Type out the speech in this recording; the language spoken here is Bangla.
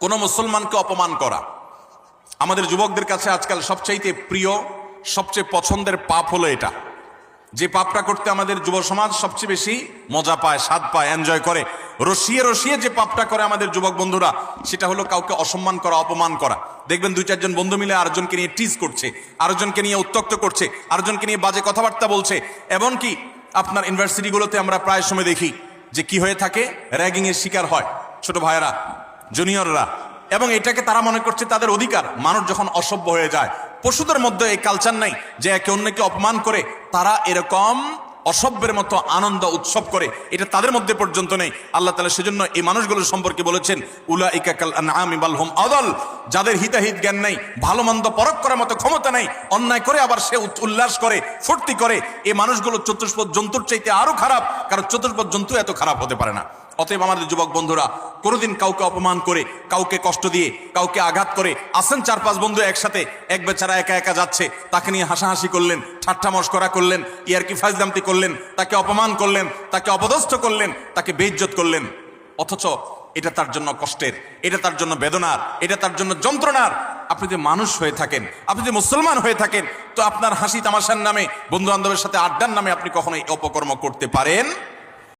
কোনো মুসলমানকে অপমান করা আমাদের যুবকদের কাছে আজকাল সবচাইতে প্রিয়, সবচেয়ে পছন্দের পাপ হলো এটা। যে পাপটা করতে আমাদের যুব সমাজ সবচেয়ে বেশি মজা পায়, স্বাদ পায়, এনজয় করে, রসিয়ে রসিয়ে যে পাপটা করে আমাদের যুবক বন্ধুরা, সেটা হলো কাউকে অসম্মান করা, অপমান করা। দেখবেন 2-4 জন বন্ধু মিলে আরেকজনকে নিয়ে টিজ করছে, আরেকজনকে নিয়ে উত্ত্যক্ত করছে, আরেকজনকে নিয়ে বাজে কথাবার্তা বলছে। এমনকি আপনার ইউনিভার্সিটিগুলোতে আমরা প্রায় সময় দেখি যে কি হয়ে থাকে, র্যাগিং এর শিকার হয় ছোট ভাইয়েরা, জুনিয়ররা, এবং এটাকে তারা মনে করছে তাদের অধিকার। মানুষ যখন অসভ্য হয়ে যায়, পশুদের মধ্যে এই কালচার নাই যে একে অন্যকে অপমান করে তারা এরকম অসভ্যের মতো আনন্দ উৎসব করে, এটা তাদের মধ্যে পর্যন্ত নেই। আল্লাহ তাআলা সেজন্য এই মানুষগুলোর সম্পর্কে বলেছেন, উলাইকা কাল আনআমি বাল হুম আদাল। যাদের হিতাহিত জ্ঞান নেই, ভালো মন্দ পরখ করার মতো ক্ষমতা নেই, অন্যায় করে আবার সে উল্লাস করে, ফুর্তি করে, এই মানুষগুলো চতুষ্পদ জন্তুর চাইতে আরো খারাপ, কারণ চতুষ্পদ জন্তু এত খারাপ হতে পারে না। অতএব আমাদের যুবক বন্ধুরা, কোনোদিন কাউকে অপমান করে, কাউকে কষ্ট দিয়ে, কাউকে আঘাত করে, আসেন 4-5 বন্ধু একসাথে, এক বেচারা একা একা যাচ্ছে, তাকে নিয়ে হাসাহাসি করলেন, ঠাট্টা মশকরা করলেন, ইয়ারকি ফাজলামতি করলেন, তাকে অপমান করলেন, তাকে অপদস্থ করলেন, তাকে বেইজ্জত করলেন, অথচ এটা তার জন্য কষ্টের, এটা তার জন্য বেদনার, এটা তার জন্য যন্ত্রণার। আপনি যে মানুষ হয়ে থাকেন, আপনি যে মুসলমান হয়ে থাকেন, তো আপনার হাসি তামাশার নামে, বন্ধু বান্ধবের সাথে আড্ডার নামে আপনি কখনো এই অপকর্ম করতে পারেন